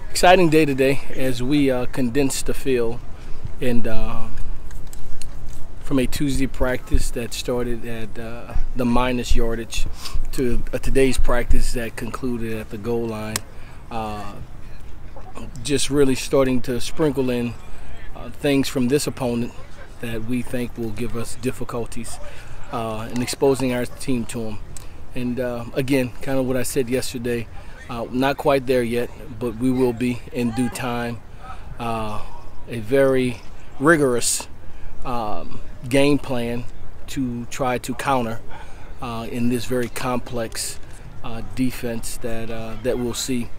Exciting day today as we condensed the field and from a Tuesday practice that started at the minus yardage to today's practice that concluded at the goal line. Just really starting to sprinkle in things from this opponent that we think will give us difficulties in exposing our team to them. And again, kind of what I said yesterday, not quite there yet, but we will be in due time. A very rigorous game plan to try to counter in this very complex defense that we'll see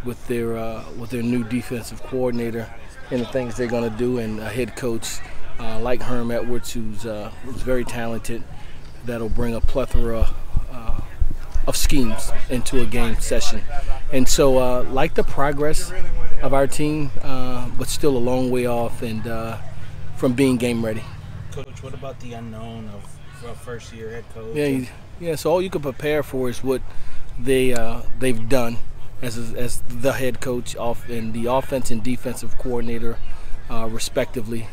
with their new defensive coordinator and the things they're going to do, and a head coach like Herm Edwards, who's very talented, that'll bring a plethora of schemes into a game session. And so like the progress of our team, but still a long way off and from being game ready. Coach, what about the unknown of a first-year head coach? Yeah. So all you can prepare for is what they've done as the head coach and the offense and defensive coordinator, respectively.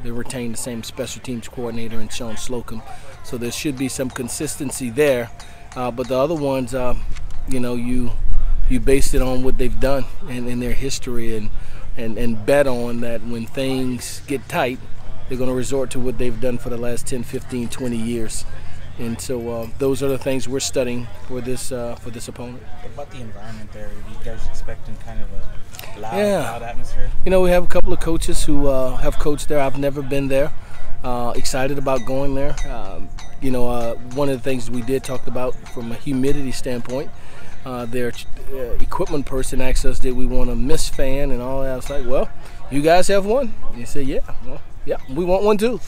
They retained the same special teams coordinator in Sean Slocum, so there should be some consistency there. But the other ones, you based it on what they've done and in their history, and bet on that when things get tight, they're going to resort to what they've done for the last 10, 15, 20 years. And so those are the things we're studying for this opponent. What about the environment there? Are you guys expecting kind of a loud atmosphere? We have a couple of coaches who have coached there. I've never been there. Excited about going there. One of the things we did talk about from a humidity standpoint, their equipment person asked us, did we want a mist fan and all that. I was like, well, you guys have one? They said, yeah. Well, yeah, we want one too.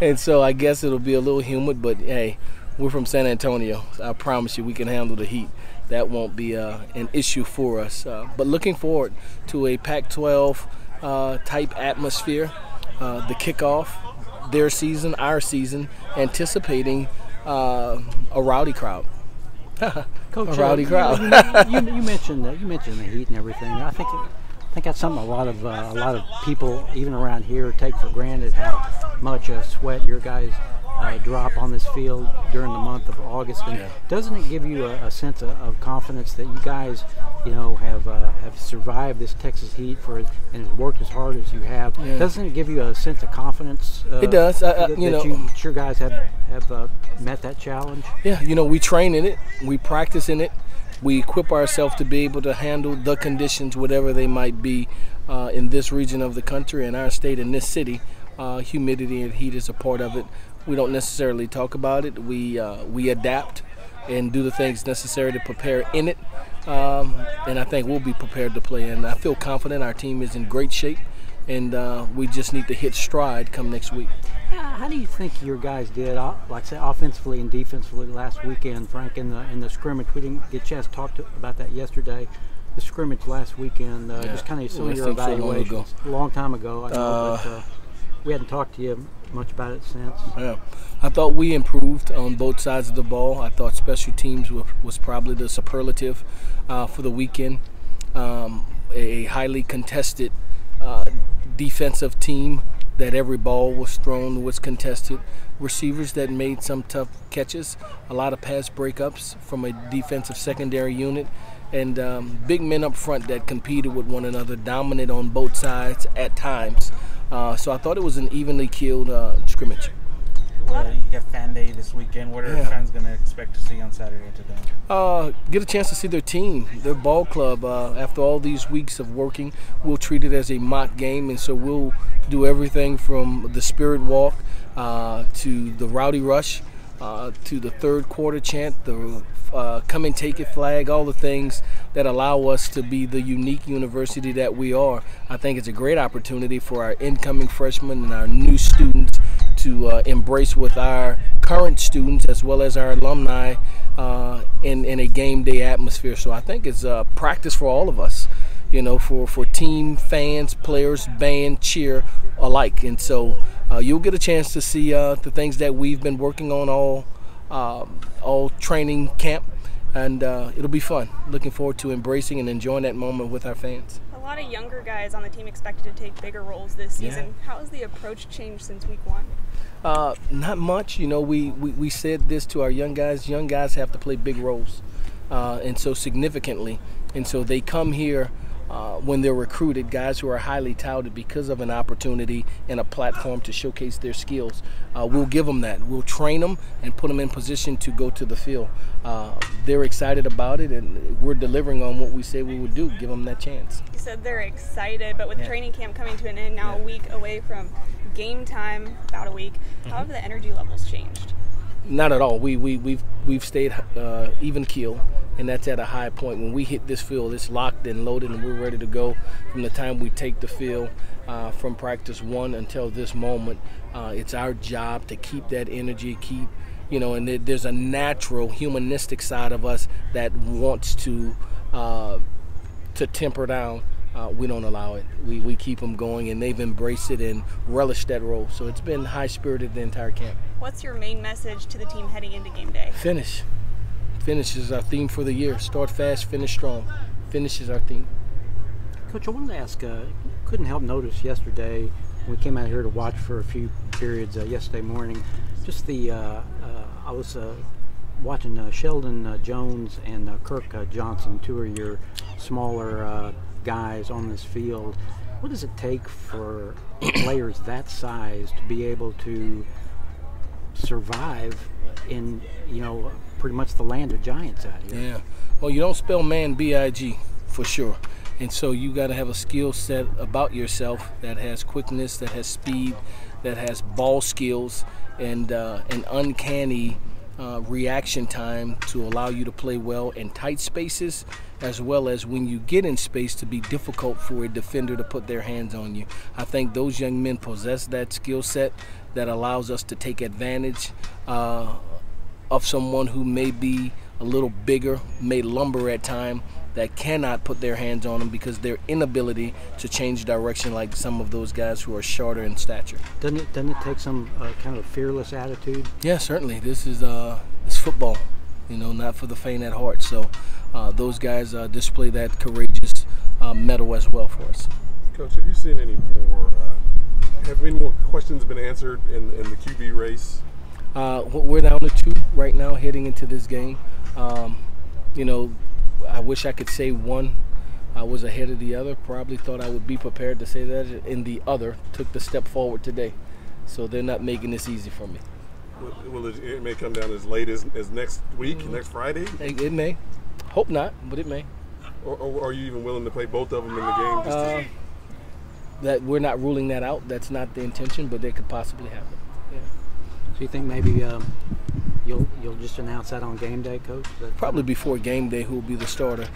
And so I guess it'll be a little humid, but hey, we're from San Antonio. So I promise you we can handle the heat. That won't be an issue for us. But looking forward to a Pac-12 type atmosphere, the kickoff, their season, our season, anticipating a rowdy crowd. Coach, a rowdy crowd. you mentioned that. You mentioned the heat and everything. I think that's something a lot of people, even around here, take for granted, how much sweat your guys drop on this field during the month of August. And doesn't it give you a sense of confidence that you guys, have survived this Texas heat and has worked as hard as you have? Yeah. Doesn't it give you a sense of confidence? It does. That your guys have met that challenge. Yeah, we train in it, we practice in it. We equip ourselves to be able to handle the conditions, whatever they might be, in this region of the country, in our state, in this city. Humidity and heat is a part of it. We don't necessarily talk about it. We adapt and do the things necessary to prepare in it. And I think we'll be prepared to play. And I feel confident our team is in great shape, and we just need to hit stride come next week. How do you think your guys did, like I said, offensively and defensively last weekend, Frank, in the scrimmage? We didn't get a chance to talk about that yesterday. The scrimmage last weekend, just kind of some of your evaluations. A long time ago, I know, but we hadn't talked to you much about it since. Yeah, I thought we improved on both sides of the ball. I thought special teams was probably the superlative for the weekend. A highly contested defensive team that every ball was thrown, was contested. Receivers that made some tough catches, a lot of pass breakups from a defensive secondary unit, and big men up front that competed with one another, dominant on both sides at times. So I thought it was an evenly killed scrimmage. Well, you got Fan Day this weekend. What are fans going to expect to see on Saturday today? Get a chance to see their team, their ball club. After all these weeks of working, we'll treat it as a mock game, and so we'll do everything from the spirit walk to the rowdy rush to the third quarter chant, the come and take it flag, all the things that allow us to be the unique university that we are. I think it's a great opportunity for our incoming freshmen and our new students to embrace with our current students as well as our alumni in a game day atmosphere. So I think it's practice for all of us, for team, fans, players, band, cheer alike. And so you'll get a chance to see the things that we've been working on all training camp, and it'll be fun. Looking forward to embracing and enjoying that moment with our fans. A lot of younger guys on the team expected to take bigger roles this season. Yeah. How has the approach changed since week 1? Not much. You know, we said this to our young guys. Young guys have to play big roles, and so significantly. And so they come here when they're recruited, guys who are highly touted because of an opportunity and a platform to showcase their skills. We'll give them that. We'll train them and put them in position to go to the field. They're excited about it, and we're delivering on what we said we would do, give them that chance. You said they're excited, but with training camp coming to an end now, a week away from game time, about a week, how have the energy levels changed? Not at all. We've stayed even keel, and that's at a high point. When we hit this field, it's locked and loaded, and we're ready to go from the time we take the field from practice 1 until this moment. It's our job to keep that energy, and there's a natural humanistic side of us that wants to temper down. We don't allow it. We keep them going, and they've embraced it and relished that role. So it's been high-spirited the entire camp. What's your main message to the team heading into game day? Finish. Finish is our theme for the year. Start fast, finish strong. Finish is our theme. Coach, I wanted to ask, couldn't help notice yesterday when we came out here to watch for a few periods yesterday morning, just I was watching Sheldon Jones and Kirk Johnson, 2 of your smaller guys on this field. What does it take for players that size to be able to survive in, pretty much the land of giants out here? Yeah. Well, you don't spell man B-I-G for sure. And so you got to have a skill set about yourself that has quickness, that has speed, that has ball skills, and an uncanny reaction time to allow you to play well in tight spaces, as well as when you get in space to be difficult for a defender to put their hands on you. I think those young men possess that skill set that allows us to take advantage of someone who may be a little bigger, may lumber at time, that cannot put their hands on them because their inability to change direction, like some of those guys who are shorter in stature. Doesn't it take some kind of fearless attitude? Yeah, certainly. This is it's football, not for the faint at heart. So those guys display that courageous mettle as well for us. Coach, have you seen any more? Have any more questions been answered in the QB race? We're down to 2 right now heading into this game. I wish I could say one I was ahead of the other. Probably thought I would be prepared to say that, and the other took the step forward today. So they're not making this easy for me. Well, it may come down as late as next week, next Friday? It may. Hope not, but it may. Or are you even willing to play both of them in the game? That we're not ruling that out. That's not the intention, but it could possibly happen. Yeah. So you think maybe you'll just announce that on game day, Coach? Probably before game day who will be the starter.